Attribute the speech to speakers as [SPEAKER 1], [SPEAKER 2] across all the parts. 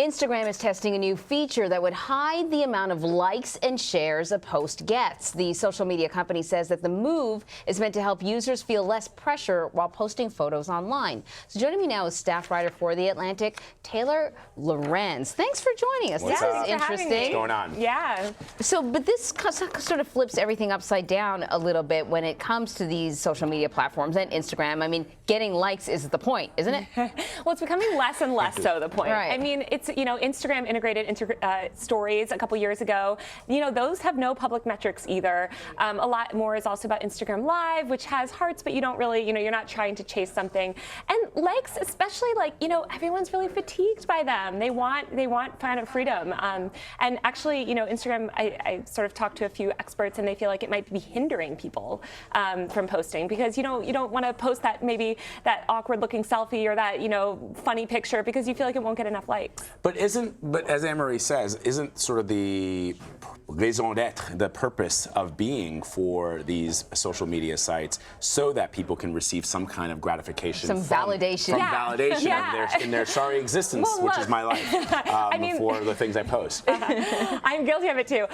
[SPEAKER 1] Instagram is testing a new feature that would hide the amount of likes and shares a post gets. The social media company says that the move is meant to help users feel less pressure while posting photos online. So joining me now is staff writer for The Atlantic, Taylor Lorenz. Thanks for joining us.
[SPEAKER 2] This
[SPEAKER 1] is interesting.
[SPEAKER 2] What's
[SPEAKER 3] going on?
[SPEAKER 2] Yeah.
[SPEAKER 1] So, but this sort of flips everything upside down a little bit when it comes to these social media platforms and Instagram. I mean, getting likes is the point, isn't it?
[SPEAKER 2] Well, it's becoming less and less so the point.
[SPEAKER 1] Right.
[SPEAKER 2] I mean, it's, Instagram integrated stories a couple years ago. Those have no public metrics either. A lot more is also about Instagram Live, which has hearts, but you don't really, you're not trying to chase something. And likes, especially everyone's really fatigued by them. They want kind of freedom. And actually, Instagram, I sort of talked to a few experts, and they feel like it might be hindering people from posting because you don't want to post that awkward-looking selfie or that funny picture because you feel like it won't get enough likes.
[SPEAKER 3] But as Anne-Marie says, isn't sort of the raison d'etre, the purpose of being for these social media sites so that people can receive some kind of gratification,
[SPEAKER 1] validation,
[SPEAKER 3] in their sorry existence, which is my life, for the things I post.
[SPEAKER 2] I'm guilty of it too.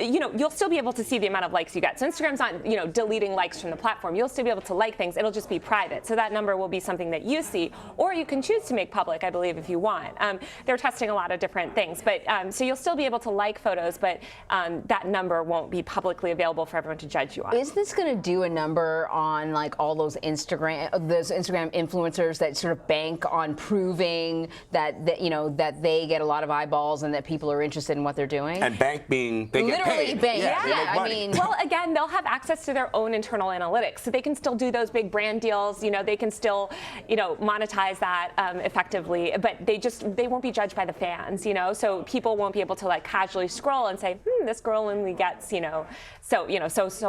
[SPEAKER 2] You'll still be able to see the amount of likes you get. So Instagram's not, deleting likes from the platform. You'll still be able to like things. It'll just be private. So that number will be something that you see, or you can choose to make public, I believe, if you want. They're testing a lot of different things, but so you'll still be able to like photos, but that number won't be publicly available for everyone to judge you on.
[SPEAKER 1] Is this going to do a number on all those Instagram influencers that sort of bank on proving that they get a lot of eyeballs and that people are interested in what they're doing?
[SPEAKER 3] And bank being they get
[SPEAKER 1] literally
[SPEAKER 3] paid.
[SPEAKER 1] Bank.
[SPEAKER 3] Yeah.
[SPEAKER 1] I mean,
[SPEAKER 2] well, again, they'll have access to their own internal analytics, so they can still do those big brand deals. They can still monetize that effectively, but they won't be judged by the fans. So people won't be able to casually scroll and say, this girl only gets so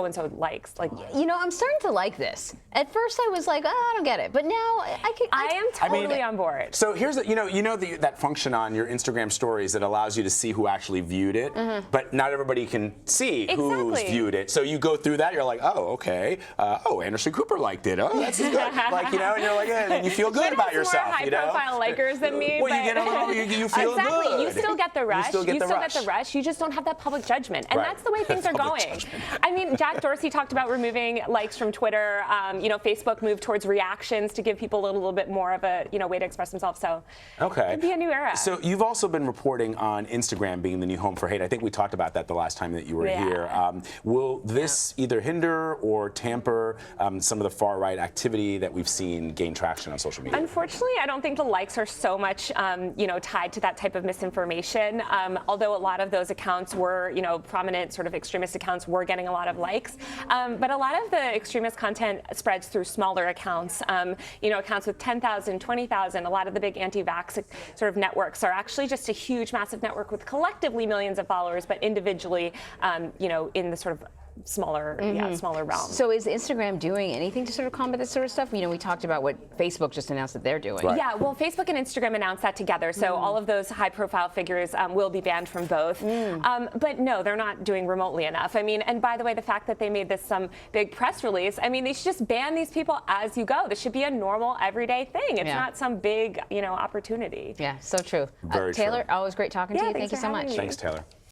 [SPEAKER 2] and so likes.
[SPEAKER 1] I'm starting to like this. At first, I was like, I don't get it, but now
[SPEAKER 2] I am totally on board.
[SPEAKER 3] So here's that function on your Instagram stories that allows you to see who actually viewed it, but not everybody can see who's viewed it. So you go through that, you're like, oh, okay, Anderson Cooper liked it. Oh, that's good. And you're like, and you feel good about yourself.
[SPEAKER 2] More high-profile likers than me.
[SPEAKER 3] Well, you get a little, you feel
[SPEAKER 2] good. You still get the rush.
[SPEAKER 3] You still get the rush.
[SPEAKER 2] You just don't have that public judgment, and that's the way things are going. I mean, Jack Dorsey talked about removing likes from Twitter. Facebook moved towards reactions to give people a little bit more of a way to express themselves. So it could be a new era.
[SPEAKER 3] So you've also been reporting on Instagram being the new home for hate. I think we talked about that the last time that you were here. Will this either hinder or tamper some of the far-right activity that we've seen gain traction on social media?
[SPEAKER 2] Unfortunately, I don't think the likes are so much tied to that type of misinformation. Although a lot of those accounts were prominent sort of extremist accounts were getting a lot of likes. But a lot of the extremist content spreads through smaller accounts. Accounts with 10,000, 20,000. A lot of the big anti-vax sort of networks are actually just a huge, massive network with collectively millions of followers, but individually, in the sort of smaller realm.
[SPEAKER 1] So is Instagram doing anything to sort of combat this sort of stuff? We talked about what Facebook just announced that they're doing.
[SPEAKER 3] Right.
[SPEAKER 2] Yeah, well, Facebook and Instagram announced that together, so all of those high-profile figures will be banned from both. But no, they're not doing remotely enough. I mean, and by the way, the fact that they made this some big press release, I mean, they should just ban these people as you go. This should be a normal, everyday thing. It's not some big, opportunity.
[SPEAKER 1] Yeah, so true.
[SPEAKER 3] Very
[SPEAKER 1] Taylor,
[SPEAKER 3] true.
[SPEAKER 1] always great talking to you. Thank you so much.
[SPEAKER 3] Thanks, Taylor.